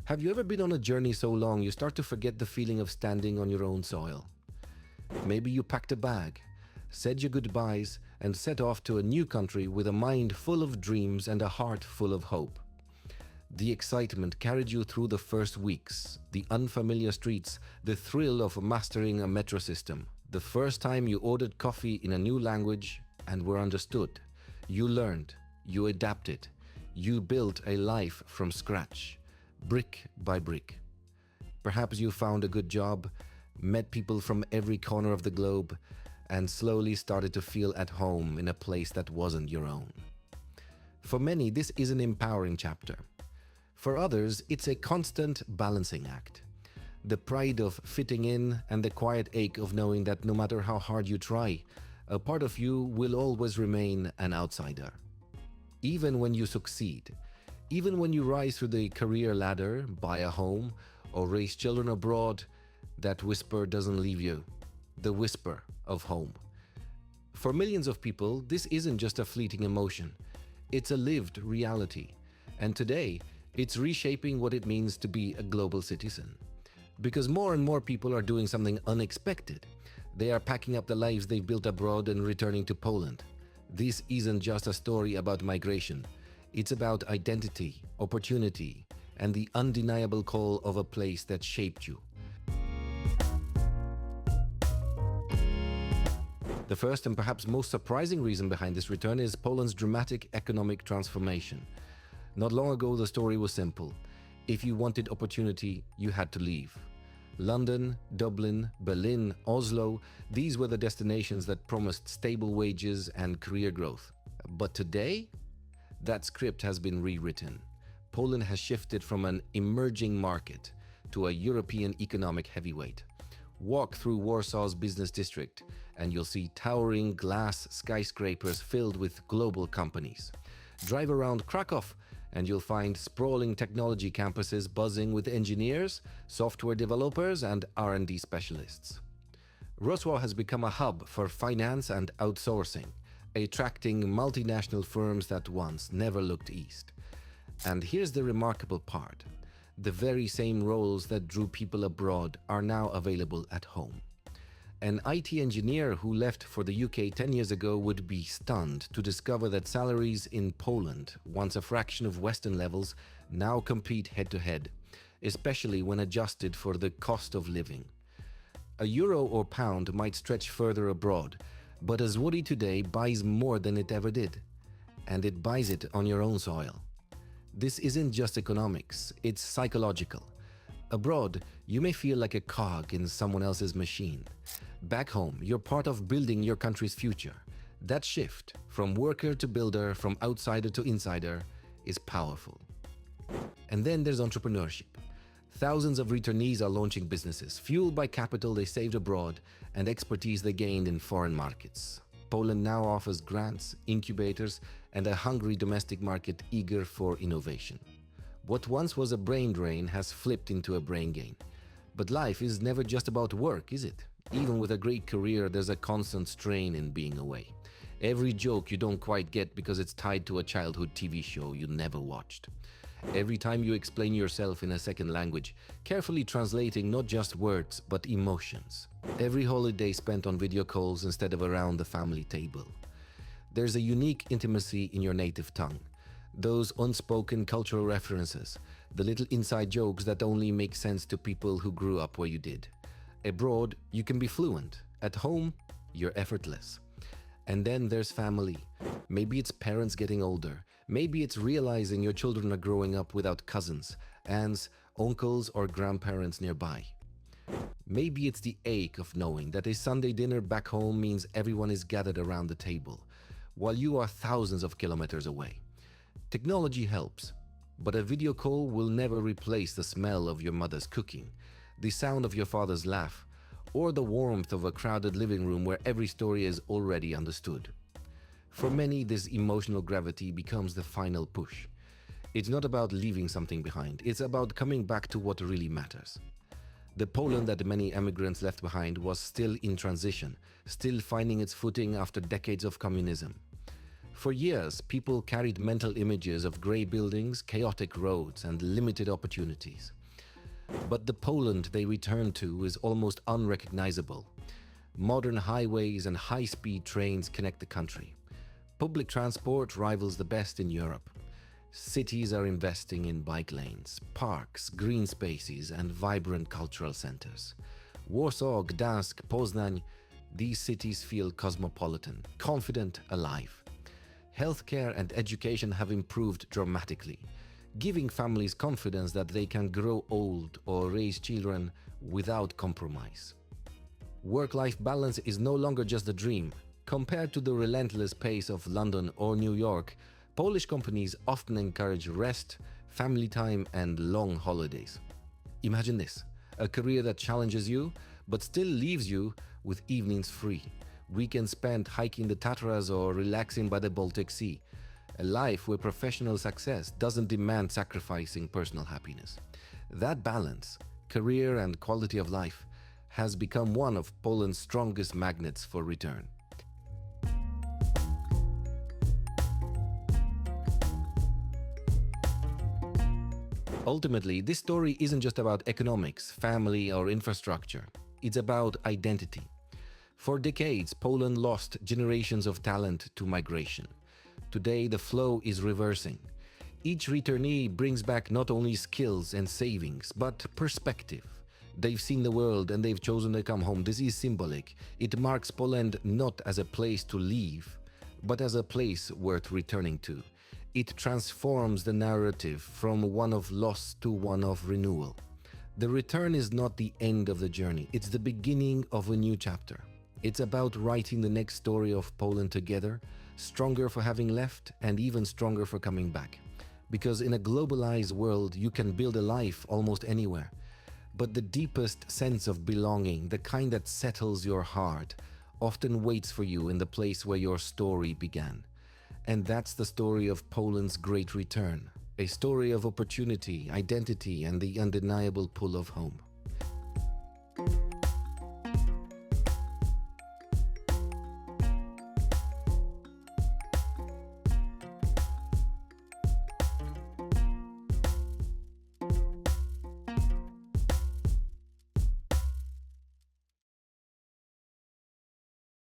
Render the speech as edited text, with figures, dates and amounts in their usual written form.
Have you ever been on a journey so long you start to forget the feeling of standing on your own soil? Maybe you packed a bag, said your goodbyes, and set off to a new country with a mind full of dreams and a heart full of hope. The excitement carried you through the first weeks, the unfamiliar streets, the thrill of mastering a metro system, the first time you ordered coffee in a new language and were understood. You learned, you adapted, you built a life from scratch, brick by brick. Perhaps you found a good job, met people from every corner of the globe, and slowly started to feel at home in a place that wasn't your own. For many, this is an empowering chapter. For others, it's a constant balancing act. The pride of fitting in and the quiet ache of knowing that no matter how hard you try, a part of you will always remain an outsider. Even when you succeed, even when you rise through the career ladder, buy a home, or raise children abroad, that whisper doesn't leave you. The whisper of home. For millions of people, this isn't just a fleeting emotion. It's a lived reality. And today, it's reshaping what it means to be a global citizen. Because more and more people are doing something unexpected. They are packing up the lives they've built abroad and returning to Poland. This isn't just a story about migration. It's about identity, opportunity, and the undeniable call of a place that shaped you. The first and perhaps most surprising reason behind this return is Poland's dramatic economic transformation. Not long ago, the story was simple. If you wanted opportunity, you had to leave. London, Dublin, Berlin, Oslo, these were the destinations that promised stable wages and career growth. But today, that script has been rewritten. Poland has shifted from an emerging market to a European economic heavyweight. Walk through Warsaw's business district and you'll see towering glass skyscrapers filled with global companies. Drive around Krakow and you'll find sprawling technology campuses buzzing with engineers, software developers, and R&D specialists. Wrocław has become a hub for finance and outsourcing, attracting multinational firms that once never looked east. And here's the remarkable part. The very same roles that drew people abroad are now available at home. An IT engineer who left for the UK 10 years ago would be stunned to discover that salaries in Poland, once a fraction of Western levels, now compete head-to-head, especially when adjusted for the cost of living. A euro or pound might stretch further abroad, but a zloty today buys more than it ever did. And it buys it on your own soil. This isn't just economics, it's psychological. Abroad, you may feel like a cog in someone else's machine. Back home, you're part of building your country's future. That shift, from worker to builder, from outsider to insider, is powerful. And then there's entrepreneurship. Thousands of returnees are launching businesses, fueled by capital they saved abroad and expertise they gained in foreign markets. Poland now offers grants, incubators, and a hungry domestic market eager for innovation. What once was a brain drain has flipped into a brain gain. But life is never just about work, is it? Even with a great career, there's a constant strain in being away. Every joke you don't quite get because it's tied to a childhood TV show you never watched. Every time you explain yourself in a second language, carefully translating not just words, but emotions. Every holiday spent on video calls instead of around the family table. There's a unique intimacy in your native tongue. Those unspoken cultural references, the little inside jokes that only make sense to people who grew up where you did. Abroad, you can be fluent. At home, you're effortless. And then there's family. Maybe it's parents getting older. Maybe it's realizing your children are growing up without cousins, aunts, uncles, or grandparents nearby. Maybe it's the ache of knowing that a Sunday dinner back home means everyone is gathered around the table, while you are thousands of kilometers away. Technology helps, but a video call will never replace the smell of your mother's cooking, the sound of your father's laugh, or the warmth of a crowded living room where every story is already understood. For many, this emotional gravity becomes the final push. It's not about leaving something behind, it's about coming back to what really matters. The Poland that many immigrants left behind was still in transition, still finding its footing after decades of communism. For years, people carried mental images of grey buildings, chaotic roads, and limited opportunities. But the Poland they returned to is almost unrecognizable. Modern highways and high-speed trains connect the country. Public transport rivals the best in Europe. Cities are investing in bike lanes, parks, green spaces, and vibrant cultural centers. Warsaw, Gdańsk, Poznań, these cities feel cosmopolitan, confident, alive. Healthcare and education have improved dramatically, giving families confidence that they can grow old or raise children without compromise. Work-life balance is no longer just a dream. Compared to the relentless pace of London or New York, Polish companies often encourage rest, family time, and long holidays. Imagine this, a career that challenges you, but still leaves you with evenings free, weekends spent hiking the Tatras or relaxing by the Baltic Sea. A life where professional success doesn't demand sacrificing personal happiness. That balance, career and quality of life, has become one of Poland's strongest magnets for return. Ultimately, this story isn't just about economics, family, or infrastructure. It's about identity. For decades, Poland lost generations of talent to migration. Today, the flow is reversing. Each returnee brings back not only skills and savings, but perspective. They've seen the world and they've chosen to come home. This is symbolic. It marks Poland not as a place to leave, but as a place worth returning to. It transforms the narrative from one of loss to one of renewal. The return is not the end of the journey, it's the beginning of a new chapter. It's about writing the next story of Poland together, stronger for having left and even stronger for coming back. Because in a globalized world, you can build a life almost anywhere. But the deepest sense of belonging, the kind that settles your heart, often waits for you in the place where your story began. And that's the story of Poland's great return, a story of opportunity, identity, and the undeniable pull of home.